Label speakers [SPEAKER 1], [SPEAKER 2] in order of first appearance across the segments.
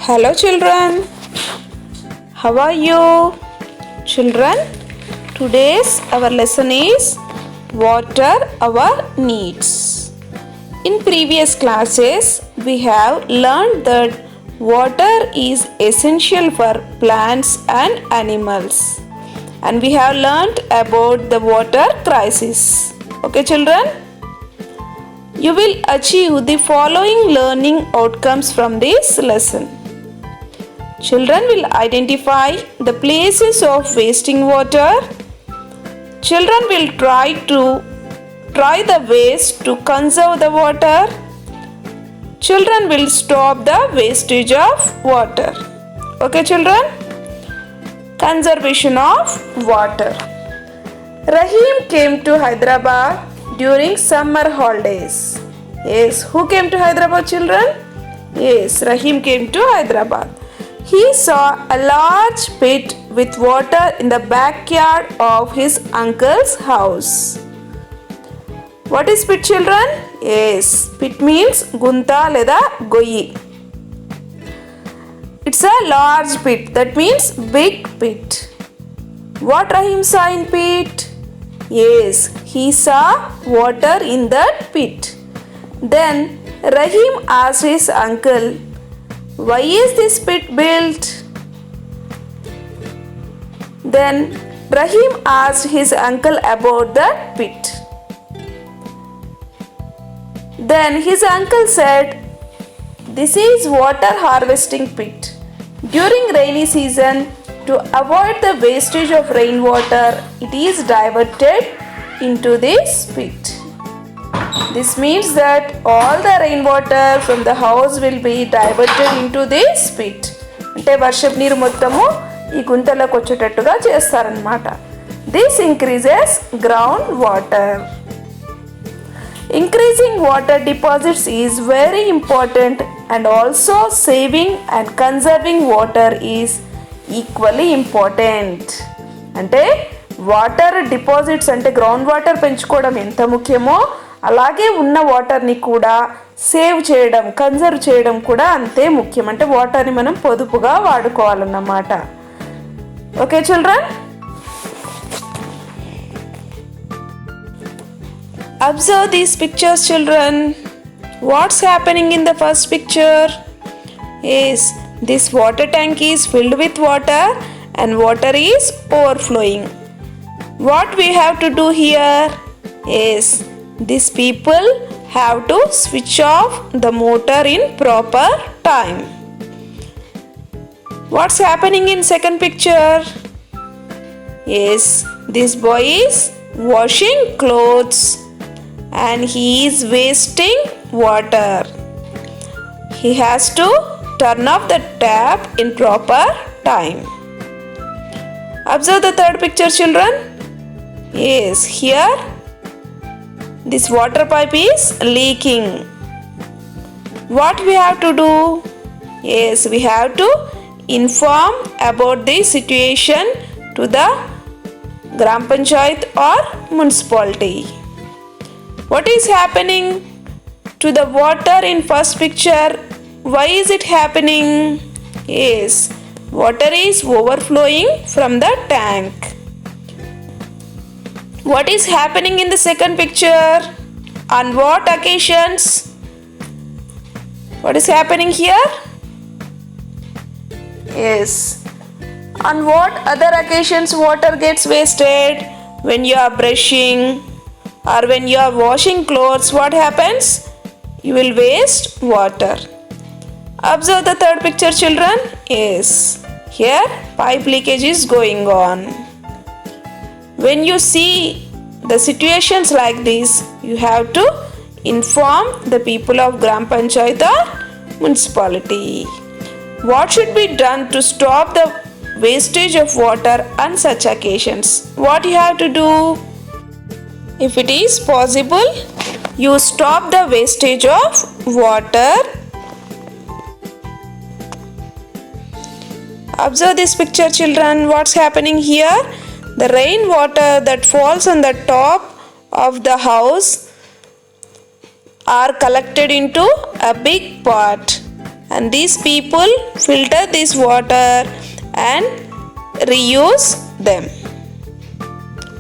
[SPEAKER 1] Hello children, how are you? Children, today's our lesson is water our needs. In previous classes, we have learned that water is essential for plants and animals. And we have learned about the water crisis. Okay children? You will achieve the following learning outcomes from this lesson. Children will identify the places of wasting water. Children will try the ways to conserve the water. Children will stop the wastage of water. Okay children? Conservation of water. Rahim came to Hyderabad during summer holidays. Yes, who came to Hyderabad children? Yes, Rahim came to Hyderabad. He saw a large pit with water in the backyard of his uncle's house. What is pit children? Yes, pit means gunta leda goyi. It's a large pit, that means big pit. What Rahim saw in pit? Yes, he saw water in that pit. Then Rahim asked his uncle, "Why is this pit built?" Then Rahim asked his uncle about that pit. Then his uncle said, "This is water harvesting pit. During rainy season, to avoid the wastage of rainwater, it is diverted into this pit." This means that all the rainwater from the house will be diverted into this pit. అంటే వర్షపు నీరు మొత్తము ఈ గుంతలోకి వచ్చేటట్టుగా చేస్తారన్నమాట. This increases ground water. Increasing water deposits is very important, and also saving and conserving water is equally important. అంటే water deposits అంటే ground water పెంచుకోవడం ఎంత ముఖ్యమో అలాగే ఉన్న వాటర్ని కూడా సేవ్ చేయడం, కన్జర్వ్ చేయడం కూడా అంతే ముఖ్యం. అంటే వాటర్ని మనం పొదుపుగా వాడుకోవాలన్నమాట. Okay children? Observe these pictures children. What's happening in the first picture? Yes, this water tank is filled with water and water is overflowing. What we have to do here is these people have to switch off the motor in proper time. What's happening in second picture? Yes, this boy is washing clothes and he is wasting water. He has to turn off the tap in proper time. Observe the third picture children. Yes, here this water pipe is leaking. What we have to do? Yes, we have to inform about the situation to the Gram Panchayat or municipality. What is happening to the water in first picture? Why is it happening? Yes, water is overflowing from the tank. What is happening in the second picture? On what occasions? What is happening here? Yes, on what other occasions water gets wasted? When you are brushing or when you are washing clothes, what happens? You will waste water. Observe the third picture children. Yes, here pipe leakage is going on. When you see the situations like this, you have to inform the people of Gram Panchayat or municipality. What should be done to stop the wastage of water on such occasions? What you have to do? If it is possible, you stop the wastage of water. Observe this picture children. What's happening here? The rainwater that falls on the top of the house are collected into a big pot and these people filter this water and reuse them.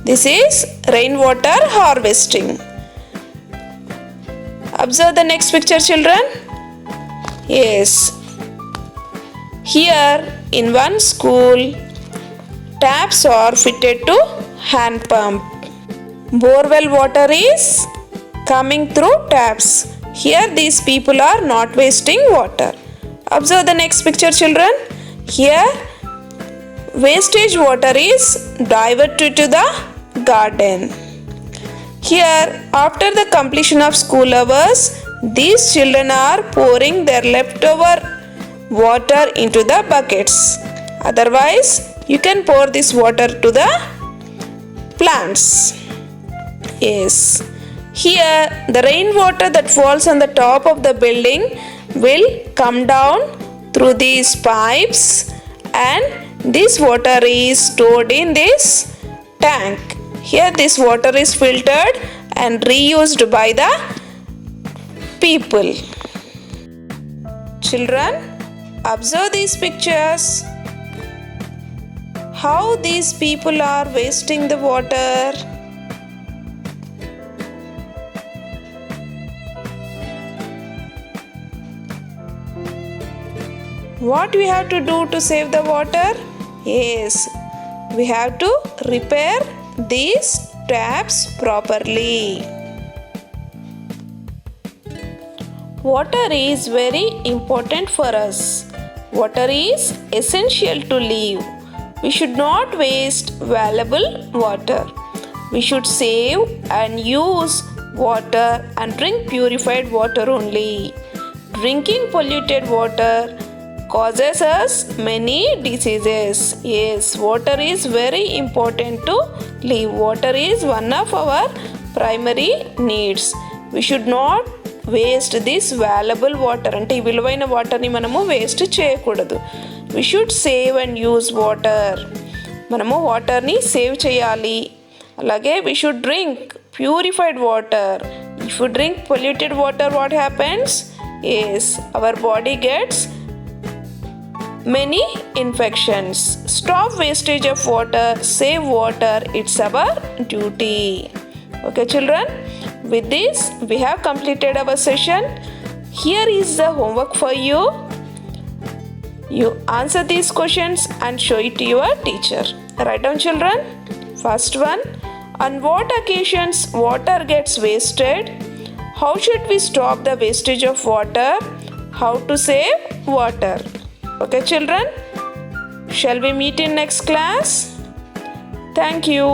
[SPEAKER 1] This is rainwater harvesting. Observe the next picture, children. Yes. Here in one school, taps are fitted to hand pump. Borewell water is coming through taps. Here these people are not wasting water. Observe the next picture, children. Here wastage water is diverted to the garden. Here, after the completion of school hours, these children are pouring their leftover water into the buckets. Otherwise, you can pour this water to the plants. Yes. Here, the rainwater that falls on the top of the building will come down through these pipes, and this water is stored in this tank. Here this water is filtered and reused by the people. Children, observe these pictures. How these people are wasting the water. What we have to do to save the water? Yes, we have to repair these taps properly. Water is very important for us. Water is essential to live. We should not waste valuable water. We should save and use water and drink purified water only. Drinking polluted water causes us many diseases. Yes, water is very important to live. Water is one of our primary needs. We should not waste this valuable water. అంటే ఈ విలువైన వాటర్ని మనము waste చేయకూడదు. We should save and use water. మనము వాటర్ని save చేయాలి. అలాగే we should drink purified water. If you drink polluted water, what happens? Yes, our body gets many infections. Stop wastage of water, save water, it's our duty. Okay, children, with this we have completed our session. Here is the homework for you. You answer these questions and show it to your teacher. Write down, children. First one, on what occasions water gets wasted? How should we stop the wastage of water? How to save water? Okay, children, shall we meet in next class? Thank you.